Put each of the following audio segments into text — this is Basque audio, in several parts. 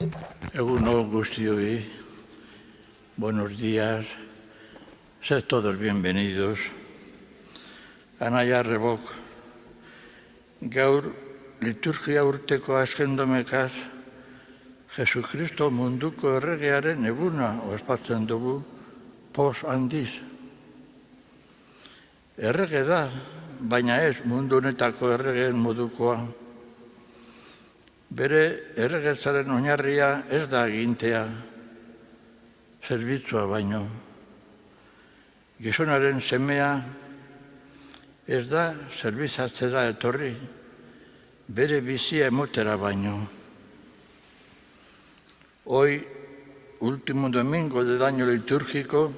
Egunon guztioi, buenos días, sed todos bienvenidos. Anaia Rebok, gaur liturgia urteko azken domekaz, Jesucristo munduko erregearen eguna ospatzen dugu pos handiz. Errege da, baina ez mundu honetako erregeen modukoa. Bere erregetzaren oinarria ez da agintea, zerbitzua baino. Gizonaren semea ez da zerbitzatzera etorri, bere bizia emotera baino. Hoy, último domingo del año litúrgico,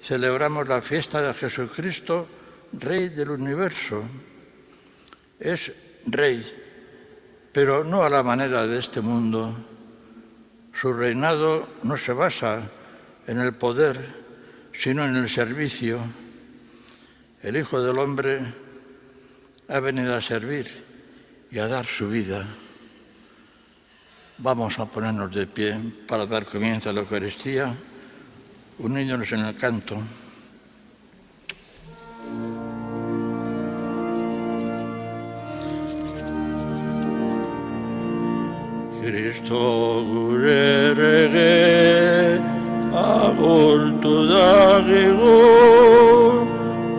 celebramos la fiesta de Jesucristo, Rey del universo. Es Rey, pero no a la manera de este mundo. Su reinado no se basa en el poder, sino en el servicio. El Hijo del Hombre ha venido a servir y a dar su vida. Vamos a ponernos de pie para dar comienzo a la Eucaristía, uniéndonos en el canto. Cristo gure errege, agurtu dagigu,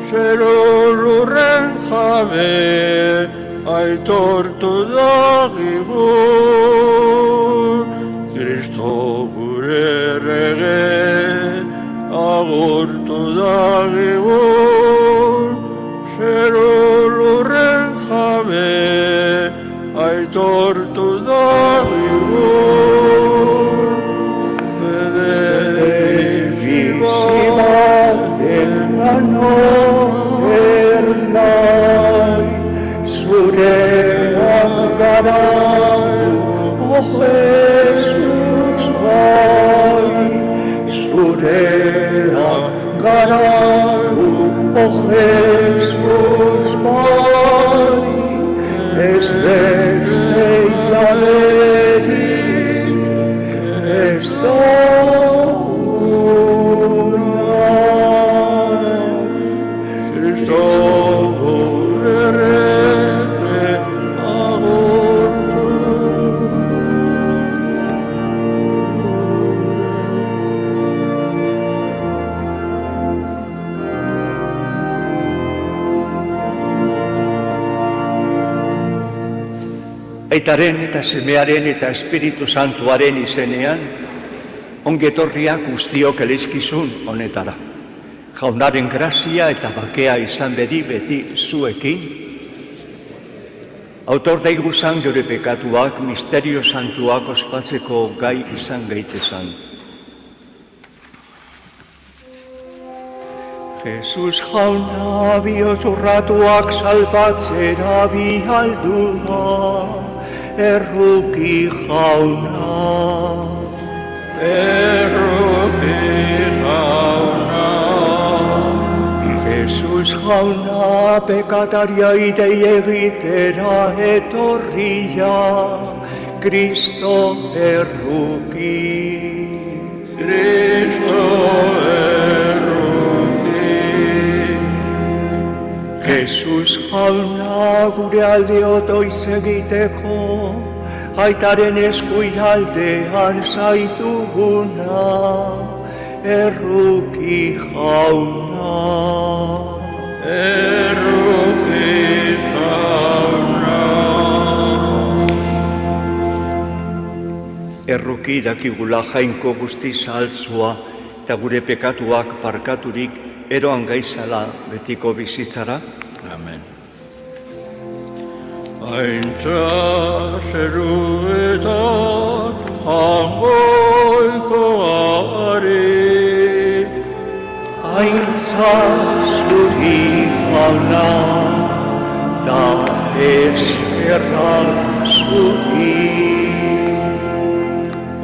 zero lurren jabe, aitortu dagigu. Cristo gure errege, agurtu dagigu, zero lurren jabe, aitortu dagigu. Zureak gara, oh Jesus bai. Zureak gara, oh Jesus bai. Ez beste jalerik, ez dugu nahi. Cristo Aitaren eta Semearen eta Espiritu Santuaren izenean, ongetorriak guztiok elizkizun honetara. Jaunaren grazia eta bakea izan beti zuekin. Autor daiguzan geure pekatuak, misterio santuak ospatzeko gai izan gaitezan. Jesus jauna bihotz salbatzera bihaldua. Erruki jauna, Jesus jauna, pekataria idei egitera etorria, Kristo erruki. Kristo erruki. Jesus jauna, gure alde otoiz egiteko, aitaren eskuialdean zaituguna, erruki jauna. Erruki jauna. Erruki dakigula jainko guztiz altzua, eta gure pekatuak parkaturik eroan gaizala betiko bizitzara. Amen. Aintza zeruetan jangoiko ari, Aintza zuri jauna, da eskerra zuri.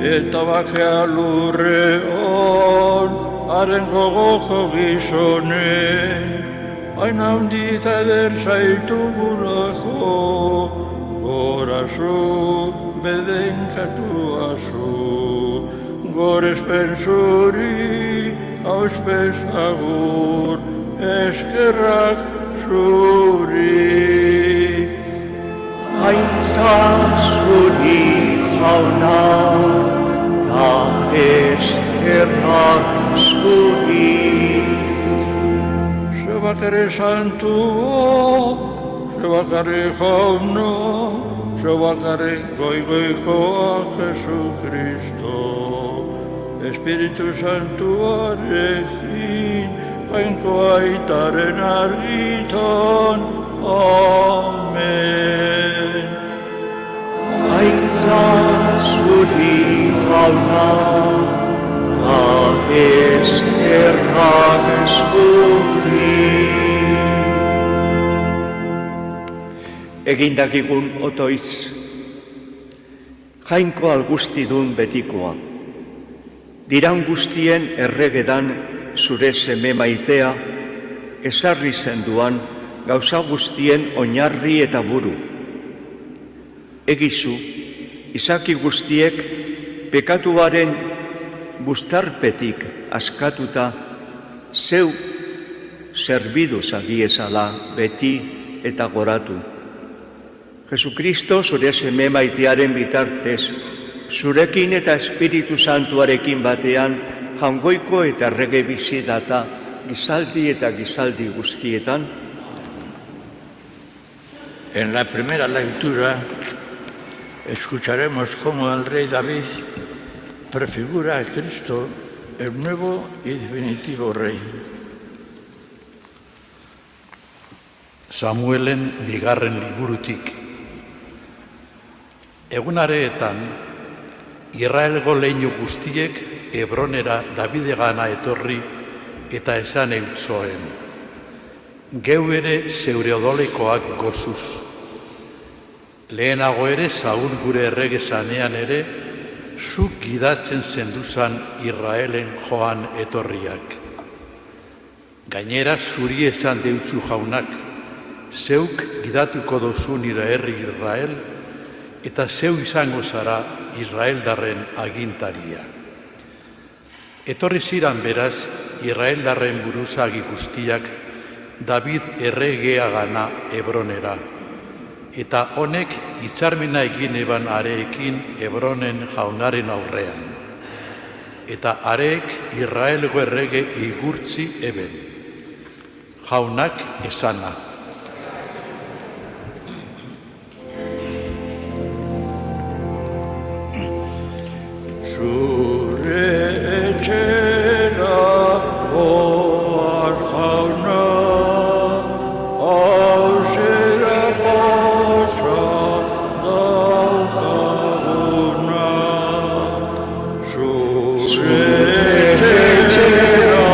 eta bakea lurreon, haren gogoko gizone, hain handita eder zaitugulako, gorazu bedenkatua zu, gorespen zuri, auspez agur, eskerrak zuri. Aintza zuri jauna, ta eskerrak zuri. Zebakare santuo, zebakare jauna, zebakare goigoikoa Jesu Kristo. Espiritu Santuarekin, jainko aitaren argitan, amen. Aintza zuri jauna, ta eskerrak zuri. Egindakigun otoitz, jainko algustidun betikoa, diran guztien erregedan zure seme maitea, ezarri zenduan gauza guztien oinarri eta buru. Egizu, izaki guztiek pekatuaren bustarpetik askatuta, zeu zerbidu zagiezala beti eta goratu. Jesukristo zure seme maitearen bitartez, zurekin eta Espiritu Santuarekin batean, jangoiko eta errege bizi data gizaldi eta gizaldi guztietan. En la primera lectura escucharemos cómo el rey David prefigura a Cristo, el nuevo y definitivo rey. Samuelen bigarren liburutik. Egunareetan, Israelgo leinu guztiek Hebronera Davidegana etorri eta esan eutzoen. Geu ere zeure odolekoak gozuz. Lehenago ere Saul gure errege zanean ere, zuk gidatzen zenduzan Israelen joan etorriak. Gainera zuri esan deutzu jaunak, zeuk gidatuko dozu nire herri Israel, eta zeu izango zara Israeldarren agintaria. Etorri ziran beraz, Israeldarren buruzagi guztiak David erregeagana Hebronera, eta honek hitzarmena egin eban areekin Hebronen jaunaren aurrean. Eta areek Israelgo errege igurtzi eben. Jaunak esana. Zure etxera goaz jauna, hauze da posa daukaguna. Zure etxera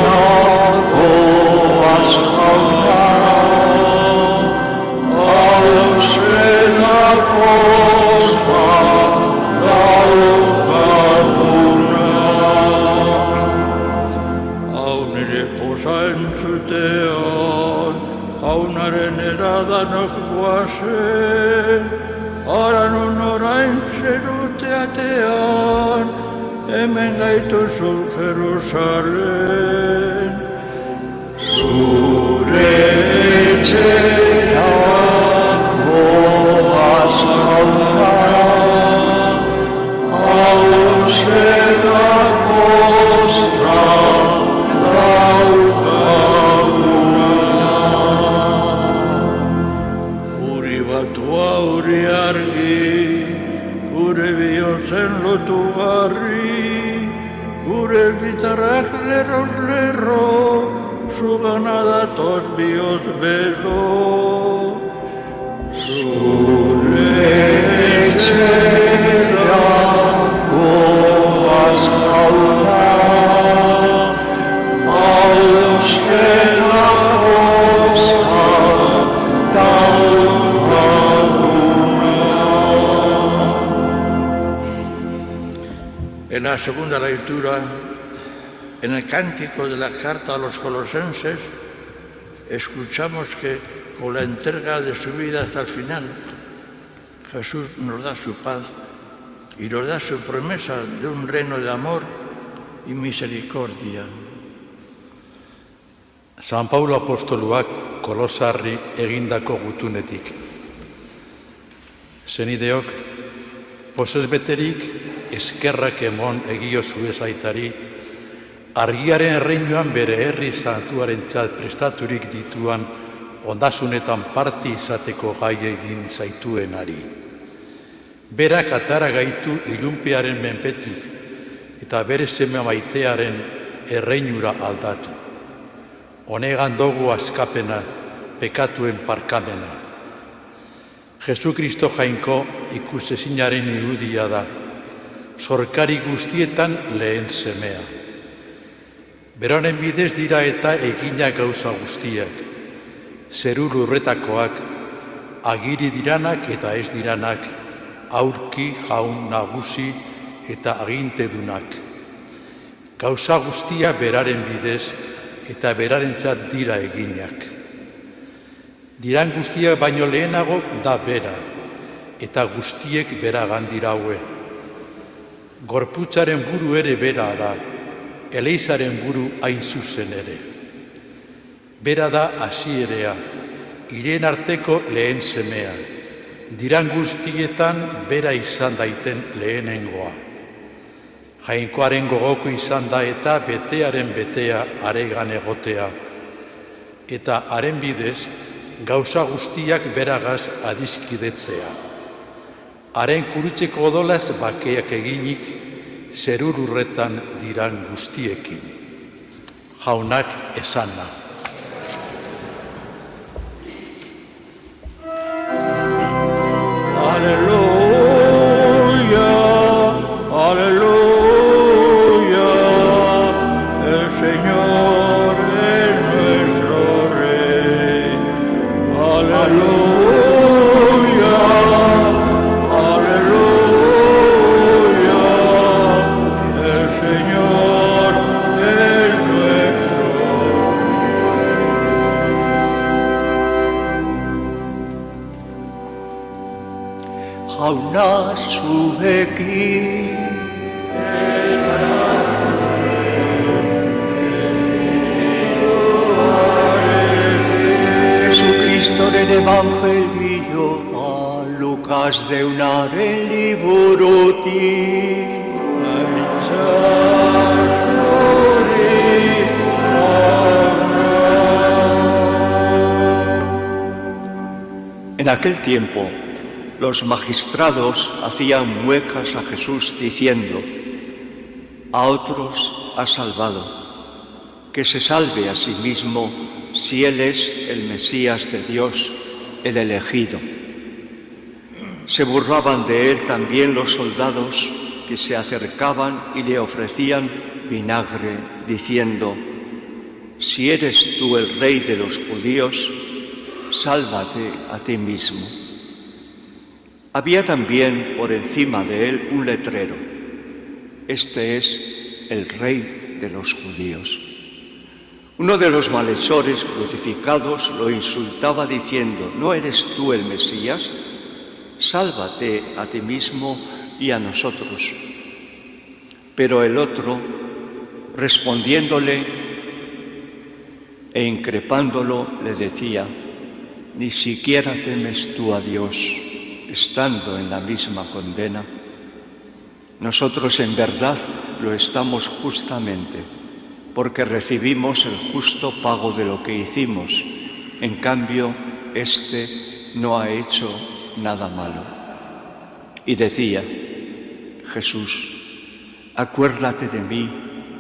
goaz jauna, hauze da posa entzutean, jaunaren eradanok guazen, haran orain zeruteatean, hemen gaituzul Jerusalem. Zure etxera goaz jauna, hauze da posta uri argi, gure bihotzen lotugarri, gure erritarrak lerroz lerro, zugana datoz bihoz belo. Zure etxera goaz jauna, hauze da posta En la segunda lectura, en el cántico de la carta a los colosenses, escuchamos que con la entrega de su vida hasta el final, Jesús nos da su paz y nos da su promesa de un reino de amor y misericordia. San Paulo apostoluak Kolosarri egindako gutunetik. Zenideok, pozez beterik eskerrak emon egio zuez aitari, argiaren erreinuan bere herri santuaren prestaturik dituan ondasunetan parti izateko gai egin zaituenari. Berak atara gaitu ilunpearen menpetik eta bere seme maitearen erreinura aldatu. Honegan dugu askapena, pekatuen parkamena. Jesu Kristo jainko ikusezinaren irudia da, zorkari guztietan lehen semea. Beronen bidez dira eta eginak gauza guztiak, zeru lurretakoak, agiri diranak eta ez diranak, aurki, jaun, nagusi eta agintedunak. Gauza guztia beraren bidez eta berarentzat dira eginak. Diran guztiak baino lehenago da bera, eta guztiek beragan diraue. Gorputzaren buru ere bera da, eleizaren buru hain zuzen ere. Bera da hasierea, irien arteko lehen semea, diran guztietan bera izan daiten lehenengoa. Jainkoaren gogoko izan da eta betearen betea aregan egotea, eta haren bidez gauza guztiak beragaz adizkidetzea. Haren kurutzeko odolaz bakeak eginik, zeru lurretan diran guztiekin. Jaunak esana. Aleluya, aleluya. Jauna zuekin Jesucristoren evangelioa Lukas deunaren liburutik. En aquel tiempo, los magistrados hacían muecas a Jesús diciendo: a otros ha salvado, que se salve a sí mismo si él es el Mesías de Dios, el elegido. Se burlaban de él también los soldados que se acercaban y le ofrecían vinagre, diciendo: si eres tú el rey de los judíos, sálvate a ti mismo. Había también por encima de él un letrero: este es el rey de los judíos. Uno de los malhechores crucificados lo insultaba diciendo: ¿no eres tú el Mesías? Sálvate a ti mismo y a nosotros. Pero el otro, respondiéndole e increpándolo, le decía: ¿ni siquiera temes tú a Dios, estando en la misma condena? Nosotros en verdad lo estamos justamente, porque recibimos el justo pago de lo que hicimos. En cambio, éste no ha hecho nada malo. Y decía: Jesús, acuérdate de mí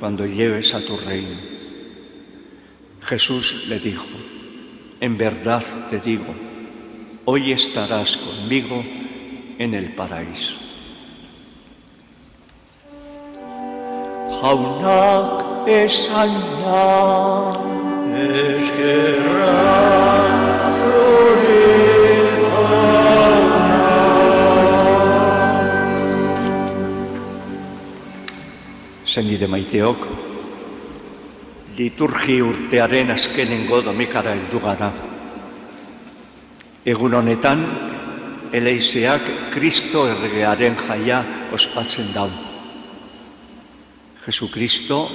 cuando llegues a tu reino. Jesús le dijo: en verdad te digo, hoy estarás conmigo en el paraíso. Jaunak esana eskerra zuri jauna. Senide maiteok, liturgi urtearen azkenengo domikara heldu gara. Egun honetan, Eleiseak Kristo erregearen jaia ospatzen dau. Jesukristo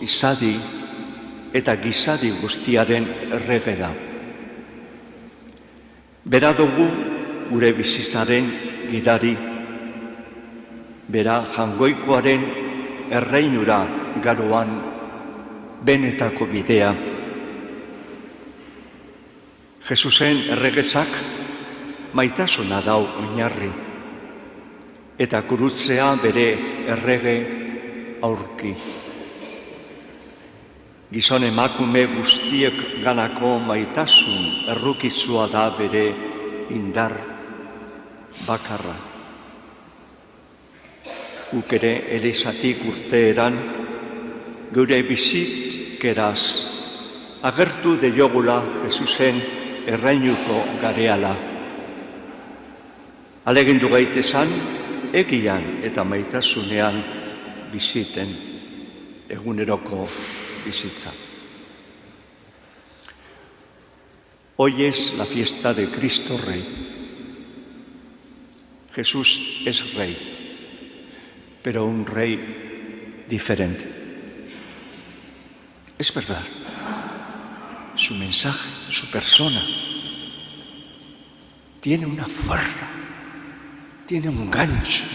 izadi eta gizadi guztiaren errege da. Bera dugu gure bizitzaren gidari, bera jangoikoaren erreinura garoan benetako bidea. Jesusen erregezak maitasuna dau oinarri, eta gurutzea bere errege aurki. Gizon emakume guztiek ganako maitasun errukitzua da bere indar bakarra. Guk ere elizatik urteeran, gure bizikeraz agertu deiogula Jesusen errainuko gareala. Alegindu gaitezan, egian eta maitasunean biziten eguneroko bizitza. Hoy es la fiesta de Cristo Rey. Jesús es Rey, pero un Rey diferente. Es verdad, su mensaje, su persona, tiene una fuerza, tiene un gancho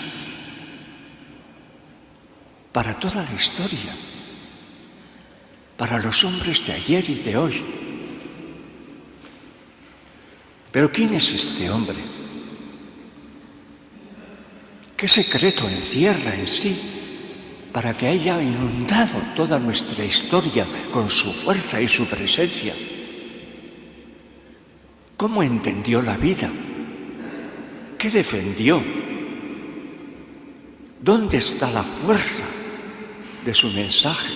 para toda la historia, para los hombres de ayer y de hoy. Pero ¿quién es este hombre? ¿Qué secreto encierra en sí para que haya inundado toda nuestra historia con su fuerza y su presencia? ¿Cómo entendió la vida? ¿Qué defendió? ¿Dónde está la fuerza de su mensaje?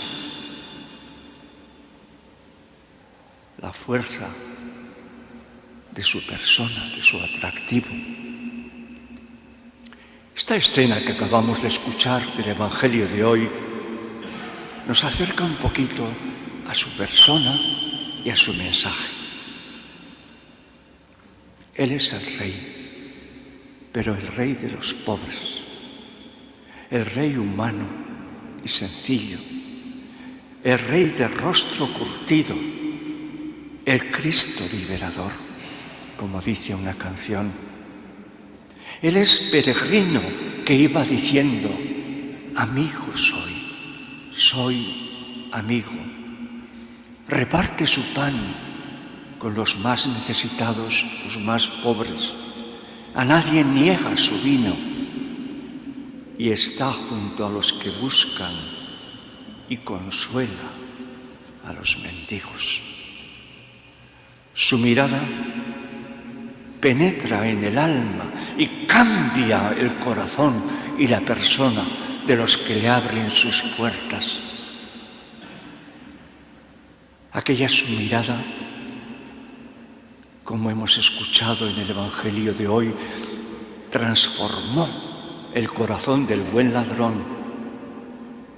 La fuerza de su persona, de su atractivo. Esta escena que acabamos de escuchar del Evangelio de hoy nos acerca un poquito a su persona y a su mensaje. Él es el Rey, pero el Rey de los pobres, el Rey humano y sencillo, el Rey de rostro curtido, el Cristo liberador, como dice una canción. Él es peregrino que iba diciendo, amigo soy amigo. Reparte su pan con los más necesitados, los más pobres. A nadie niega su vino y está junto a los que buscan y consuela a los mendigos. Su mirada penetra en el alma y cambia el corazón y la persona de los que le abren sus puertas. Aquella su mirada, como hemos escuchado en el Evangelio de hoy, transformó el corazón del buen ladrón,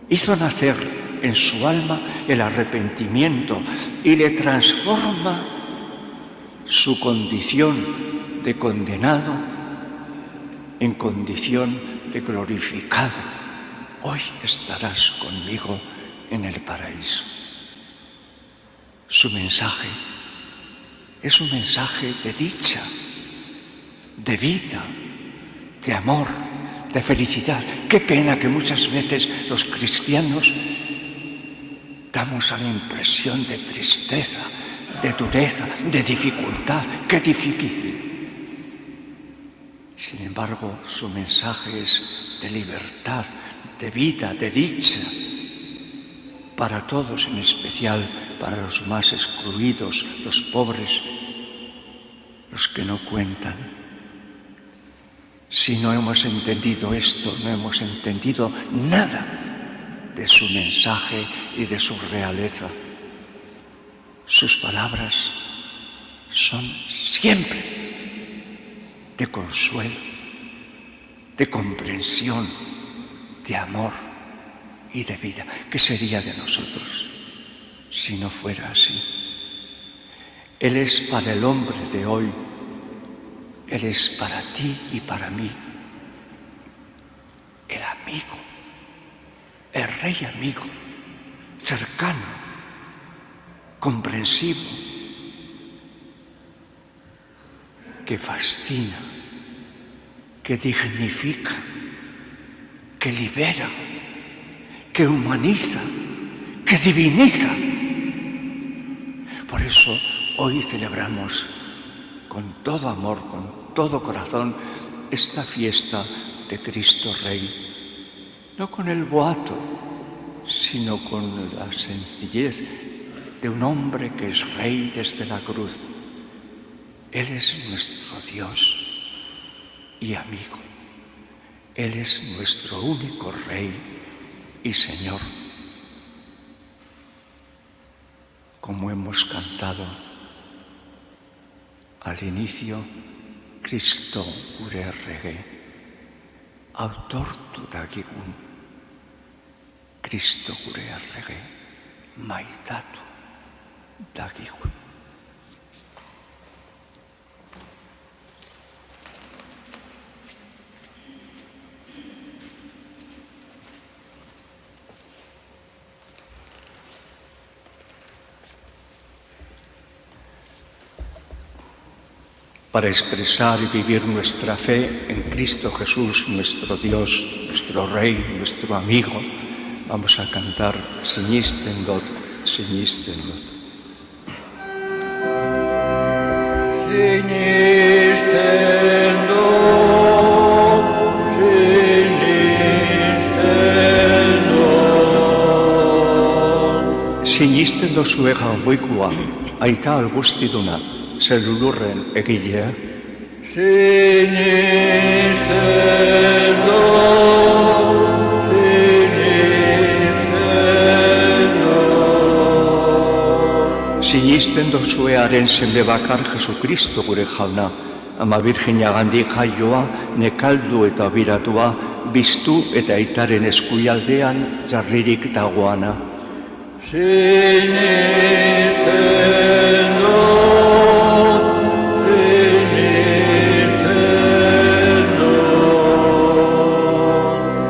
hizo nacer en su alma el arrepentimiento y le transforma su condición de condenado en condición de glorificado. Hoy estarás conmigo en el paraíso. Su mensaje es un mensaje de dicha, de vida, de amor, de felicidad. Qué pena que muchas veces los cristianos damos a la impresión de tristeza, de dureza, de dificultad. ¡Qué difícil! Sin embargo, su mensaje es de libertad, de vida, de dicha, para todos, en especial para los más excluidos, los pobres, los que no cuentan. Si no hemos entendido esto, no hemos entendido nada de su mensaje y de su realeza. Sus palabras son siempre de consuelo, de comprensión, de amor y de vida. ¿Qué sería de nosotros si no fuera así? Él es para el hombre de hoy, Él es para ti y para mí. rey amigo, cercano, comprensivo, que fascina, que dignifica, que libera, que humaniza, que diviniza. Por eso hoy celebramos con todo amor, con todo corazón, esta fiesta de Cristo Rey, no con el boato, sino con la sencillez de un hombre que es Rey desde la cruz. Él es nuestro Dios y amigo. Él es nuestro único Rey y Señor. Como hemos cantado al inicio, Cristo gure errege, autortu dagigun, Cristo gure errege, maitatu dagigun. Para expresar y vivir nuestra fe en Cristo Jesús, nuestro Dios, nuestro Rey, nuestro amigo, vamos a cantar Sinistendot, Sinistendot. Sinistendot. Sinistendot zuega goikua, aita algustiduna, zelulurren egilea. Sinistendot, sinistendot. Sinistendot zuearen seme bakar Jesukristo gure jauna, ama Virginagandik jaioa, nekaldu eta biratua, biztu eta aitaren eskuialdean jarririk dagoana.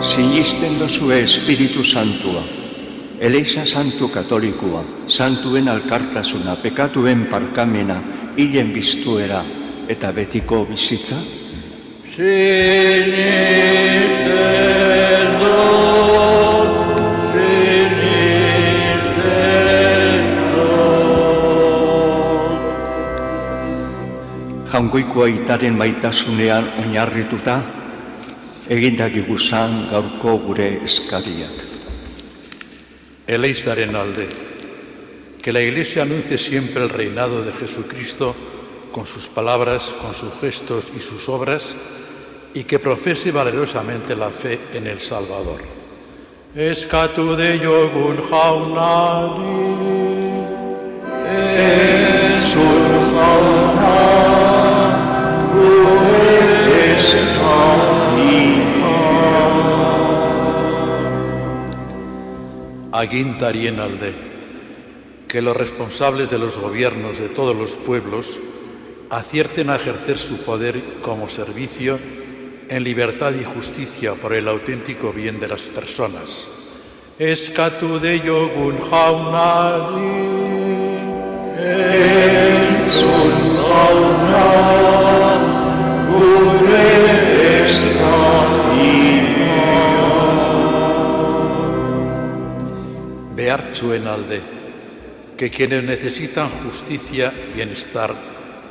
Sinisten dozue Espiritu Santua, Eliza Santu Katolikoa, Santuen alkartasuna, pekatuen parkamena, hilen biztuera eta betiko bizitza? Jaungoiko aitaren maitasunean oinarrituta, egindakigu zan gaurko gure eskariak. Eleizaren alde, que la Iglesia anuncie siempre el reinado de Jesucristo con sus palabras, con sus gestos y sus obras, y que profese valerosamente la fe en el Salvador. Eskatu de jogun jaunari, Ezun jauna, agintarien alde, que los responsables de los gobiernos de todos los pueblos acierten a ejercer su poder como servicio en libertad y justicia por el auténtico bien de las personas. Eskatu de jogun jaunari, Entzun jauna, gure eskaria. behartzuen alde, que quienes necesitan justicia, bienestar,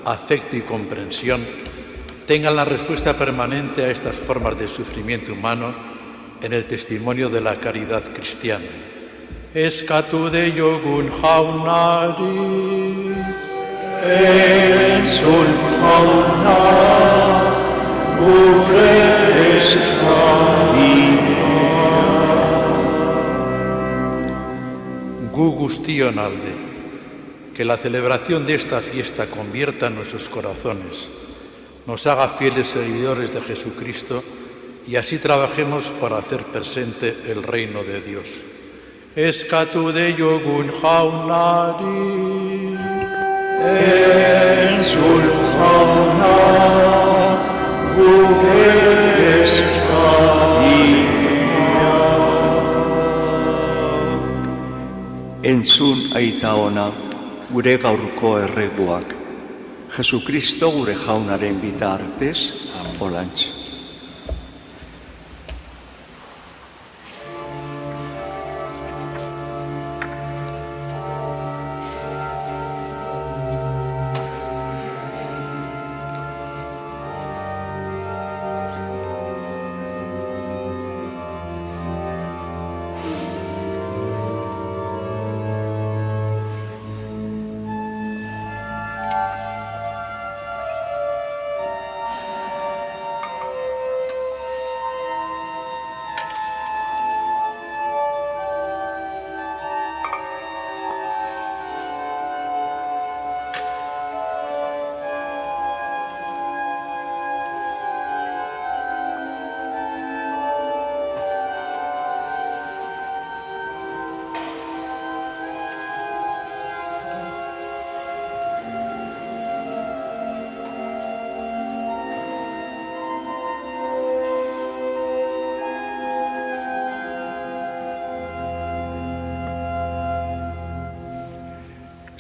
afecto y comprensión tengan la respuesta permanente a estas formas de sufrimiento humano en el testimonio de la caridad cristiana. Eskatu de jogun jaunari, Entzun jauna, gure eskaria. gu guztion alde, que la celebración de esta fiesta convierta nuestros corazones, nos haga fieles seguidores de Jesucristo y así trabajemos para hacer presente el reino de Dios. Eskatu de jogun jaunari, Entzun jauna, gure eskaria. entzun aita ona gure gaurko erreguak. Jesukristo gure jaunaren bitartez, olantz.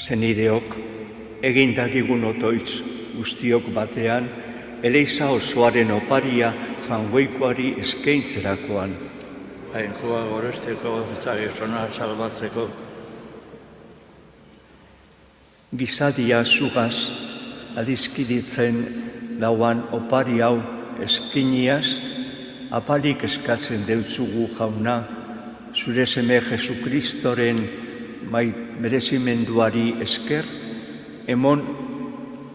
Zenideok, egindakigun otoitz guztiok batean, Eliza osoaren oparia jangoikoari eskaintzerakoan. Jainkoa goresteko eta gizona salbatzeko. Gizadia zugaz, adizkiditzen lauan opari hau eskiniaz, apalik eskatzen deutzugu jauna, zure seme Jesukristoren merezimenduari esker, emon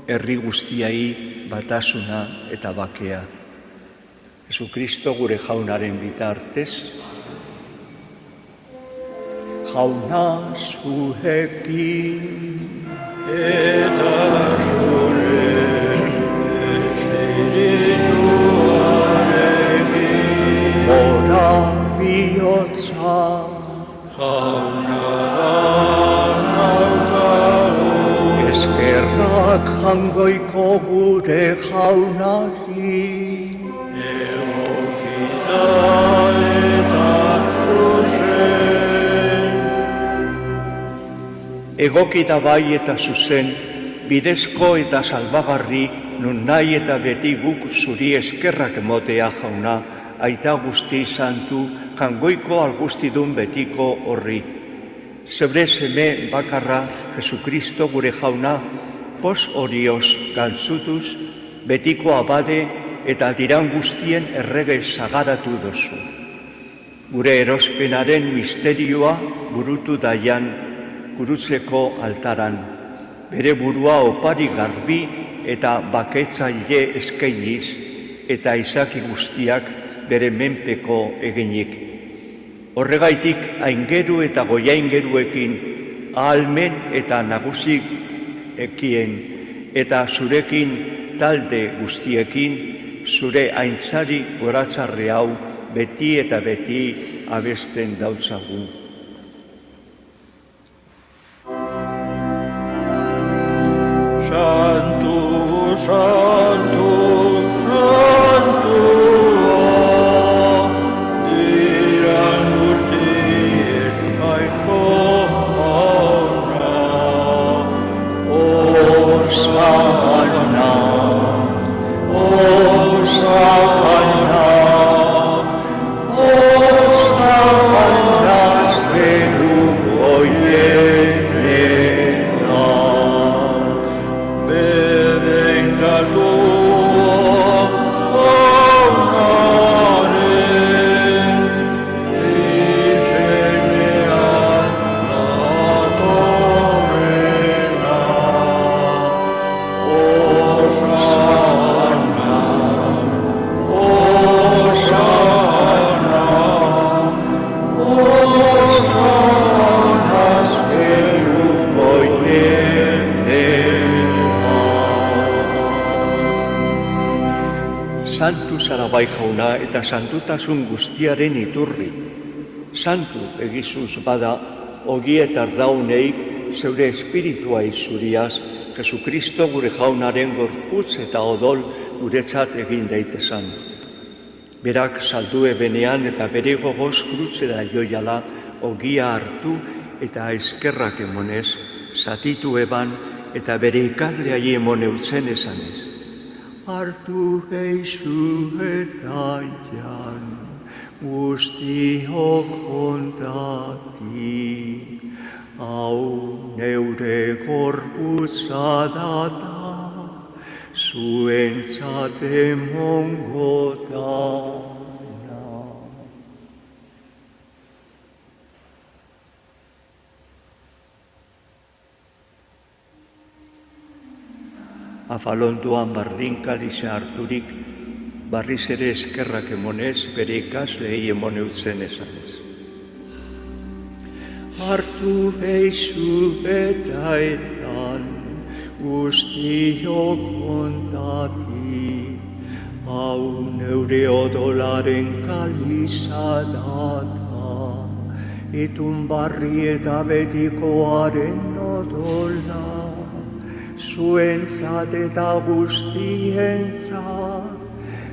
herri guztiai batasuna eta bakea. Jesukristo gure jaunaren bitartez, jauna zuekin Eta zure espirituarekin gora bihotza eskerrak jangoiko gure jaunari. egokita eta zuzen. Egokita bai eta zuzen, bidezko eta salbagarri, nun nahi eta beti guk zuri eskerrak emotea jauna, aita guzti santu, jangoiko algustidun betiko horri. Zeure seme bakarra Jesukristo gure jauna, pos horioz gantzutuz, betiko abade eta diran guztien errege sagaratu dozu. Gure erospenaren misterioa burutu daian, gurutzeko altaran. Bere burua opari garbi eta baketzaile eskainiz, eta izaki guztiak bere menpeko eginik. Horregaitik aingeru eta goiaingeruekin, ahalmen eta nagusik ekien, eta zurekin talde guztiekin, zure aintzari goratzarre hau beti eta beti abesten dautzagu. Santu, santu, santua, diran guztien jainko jauna. Osana, Osana, Osana, zeru goienean. Berentzalua jaunaren izenean datorrena. Osana, Osana, Osana, zeru Santu zara bai jauna eta santutasun guztiaren iturri. Santu egizuz bada, ogi eta ardauneik zeure espiritua izuriaz, Jesukristo gure jaunaren gorputz eta odol guretzat egin daitezan. Berak saldue benean eta bere gogoz krutzera joiala ogia hartu eta eskerrak emonez, zatitu eban eta bere ikasleai emon eutzen esanez. Hartu eizu eta jan, guztiok kontati, hau neure gorputza data, zuentzat emongo dana. Afalondoan bardinkaliza harturik, barriz ere eskerrak emonez, bere ikasleei emon eutzen esanez. Hartu eizu eta edan, guztiok kontati, hau neure odolaren kaliza data, itun barri eta betikoaren odola, zuentzat eta guztientzat,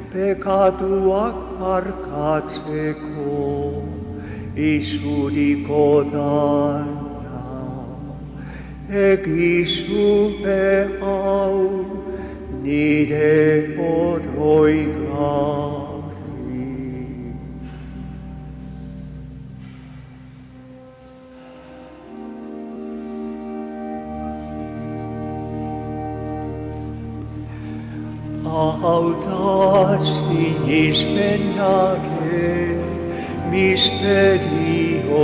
pekatuak barkatzeko, izuriko dana. Egizue hau nire oroigarri. Hau da sinismenaren misterioa.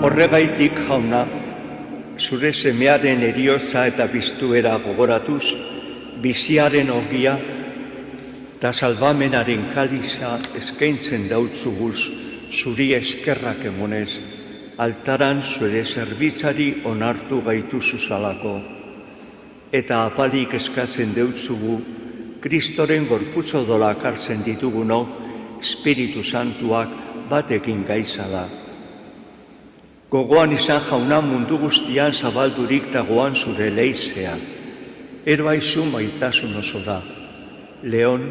Horregaitik, jauna, zure semearen heriotza eta biztuera gogoratuz, biziaren ogia eta salbamenaren kaliza eskaintzen dautzuguz zuri eskerrak emonez, altaran zure zerbitzari onartu gaitu zuzalako, eta apalik eskatzen deutzugu, Kristoren gorputz odolak hartzen ditugunok, Espiritu Santuak batekin gaizala. Gogoan izan jauna mundu guztian zabaldurik dagoan zure leizea. Ero aizu maitasun oso da. Leon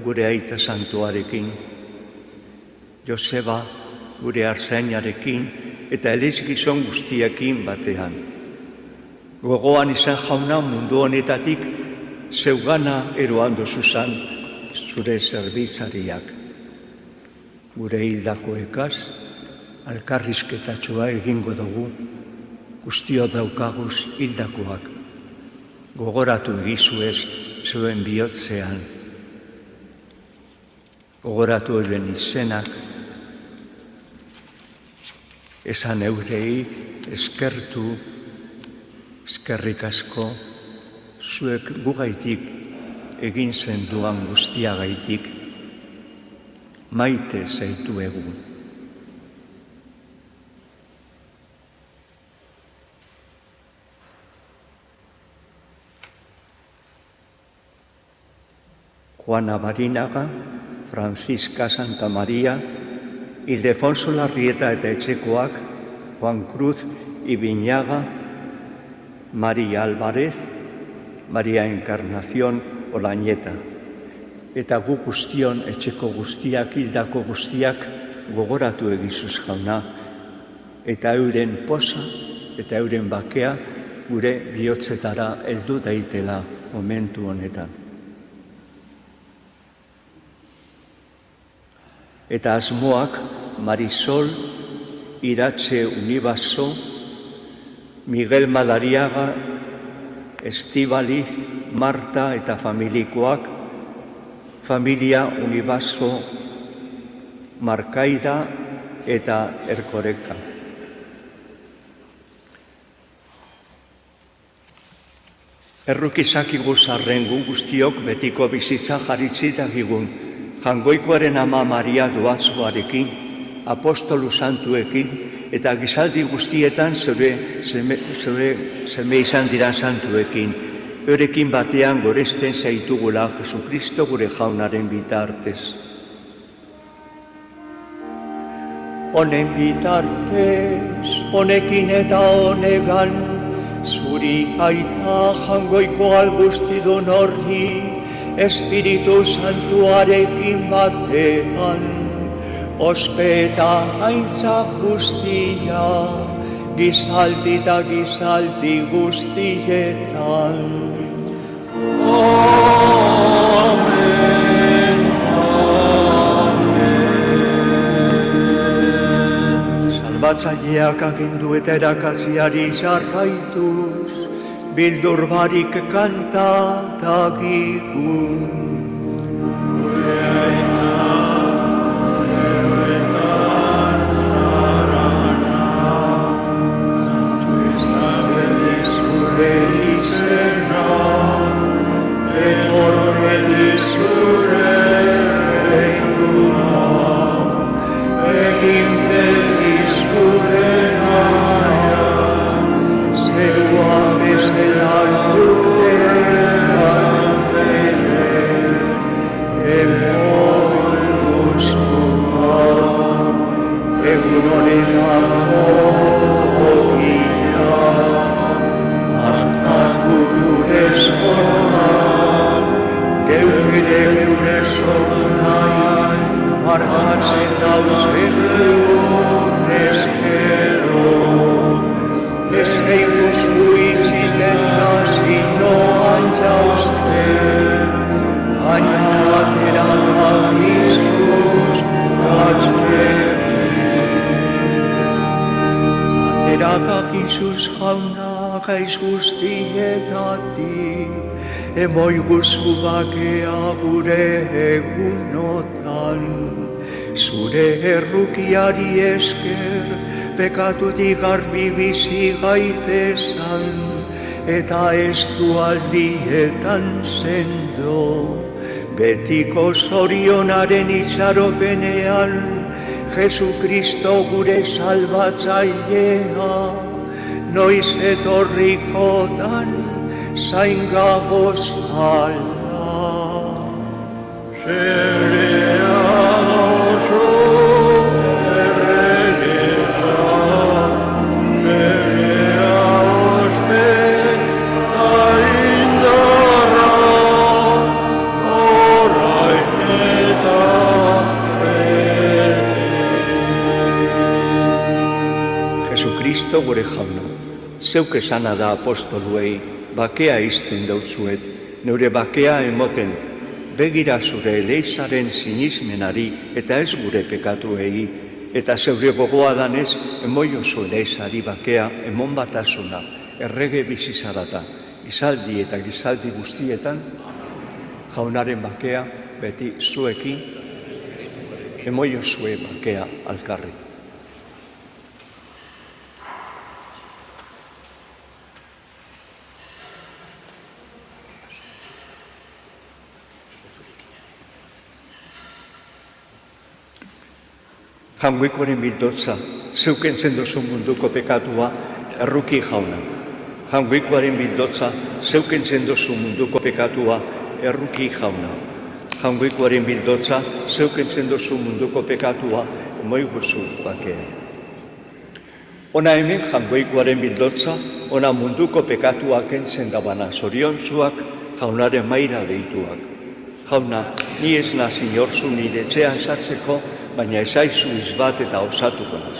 gure aita santuarekin, Joseba gure arzainarekin eta elizgizon guztiekin batean. Gogoan izan jauna mundu honetatik zeugana eroan dozuzan zure zerbitzariak. Gure hildakoekaz, alkarrizketatxoa egingo dugu, guztio daukaguz hildakoak. Gogoratu egizuez zuen bihotzean. Gogoratu euren izenak, esan eurei eskertu, eskerrik asko, zuek gugaitik egin zenduan guztiagaitik, maite zaitu egun. Juana Barinaga, Francisca Santa Maria, Ildefonso Larrieta eta etxekoak, Juan Cruz Ibiñaga, Maria Álvarez, Maria Encarnación Olañeta. Eta gu guztion etxeko guztiak, hildako guztiak gogoratu egizuz jauna, eta euren posa eta euren bakea gure bihotzetara heldu daitela momentu honetan. Eta asmoak Marisol, Iratxe Unibaso, Miguel Madariaga, Estibaliz, Marta eta familikoak, familia Unibaso, Markaida eta Erkoreka. Errukizakigu zarrengu guztiok betiko bizitza jaritzi dagigun, Jangoikoaren ama Maria Doazuarekin, apostolu santuekin eta gizaldi guztietan zure seme izan dira santuekin, eurekin batean goresten zaitugula Jesukristo gure jaunaren bitartez. Honen bitartez, honekin eta honegan, zuri aita jangoiko algustidun horri, Espiritu Santuarekin batean, ospe eta aintza guztia, gizaldi eta gizaldi guztietan. Amen, amen. Salbatzaileak agindu eta erakatziari jarraituz, bildur barik kanta dagigun. Gure aita, eroetan zarana, zatu izan bedizure izena, etor bedizure reina, egin bedizure naia, zerua bezala urtean bere, emoi guztua, egun honetan ogia, markatu gure zoran, geukire gure zoran, markatzen dauzen duen ezkero. Ez eiguzu itziten da zinoan jauzte, baina atera da Kristus atera da Jesús jauna gaiz guztietatik, emoi guzu bakea gure egunotan, zure errukiari esker, pekatutik garbi bizi gaitezan, eta ez du aldietan sendo, betiko zorionaren itxaropenean, Jesukristo gure salbatzailea, noiz etorriko dan zain gagozala. Jesucristo gure jauna, zeuk esana da apostoluei, bakea izten dautzuet, neure bakea emoten, begira zure eleizaren sinismenari eta ez gure pekatuei, eta zeure gogoa danez, emoio zu eleizari bakea emon batasuna, errege bizizarata, gizaldi eta gizaldi guztietan, jaunaren bakea beti zuekin, emoio zue bakea alkarri. Jangoikoaren bildotza, zeukentzen duzu munduko pekatua, erruki jauna. Jangoikoaren bildotza, zeukentzen duzu munduko pekatua, erruki jauna. Jangoikoaren bildotza, zeukentzen duzu munduko pekatua, moi guzu bakea. Ona hemen jangoikoaren bildotza, ona munduko pekatua kentzen dabana, zoriontzuak jaunaren maira deituak. Jauna, ni ez nazi inorzu nire etxean sartzeko, baina ezaizu izbat eta osatuko naz.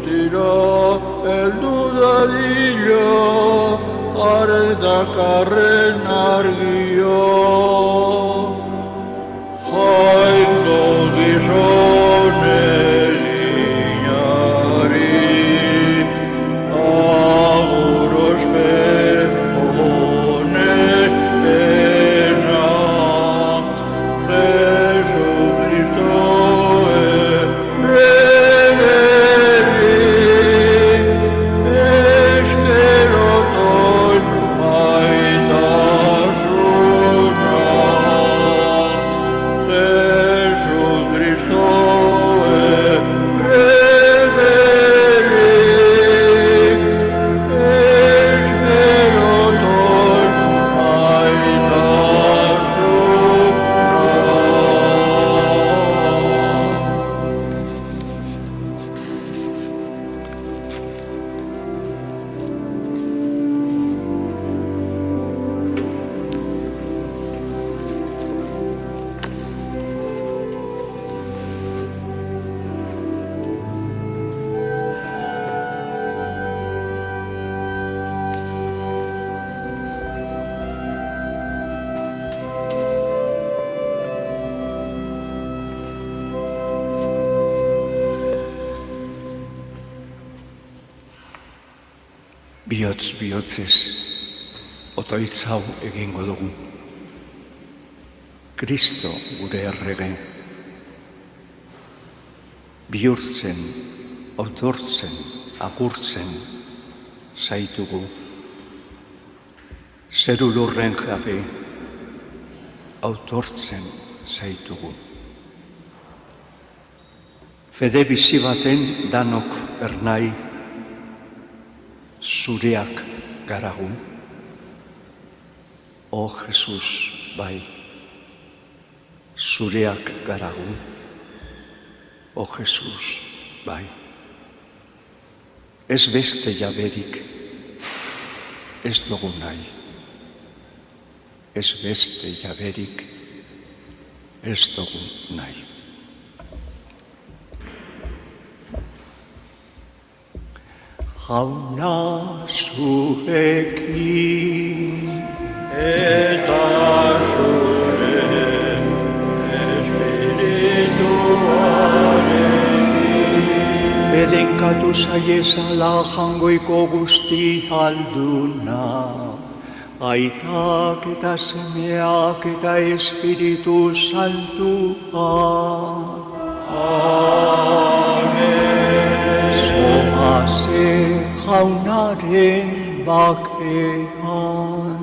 guztira heldu dadila, arek dakarren argia. Jainko gizon eginari, agur ospe honetena, Jesucristo erregeri, eskerotoi maitasuna. Jesucristo erregeri, eskerotoi Bihotz-bihotzez, otoitz hau egingo dugu. Kristo gure errege, bihurtzen, autortzen, agurtzen zaitugu. Zeru lurren jabe, autortzen zaitugu. Fede bizi baten danok ernai, zureak garagu. O Jesus, bai, zureak garagu. O Jesus, bai. Ez beste jaberik, ez dugu nahi. Ez beste jaberik, ez dugu nahi. Jauna zuekin eta zure espirituarekin. Bedenkatu zaiezala jangoiko guzti alduna, aitak eta semeak eta Espiritu Santua. Zoaze jaunaren bakean.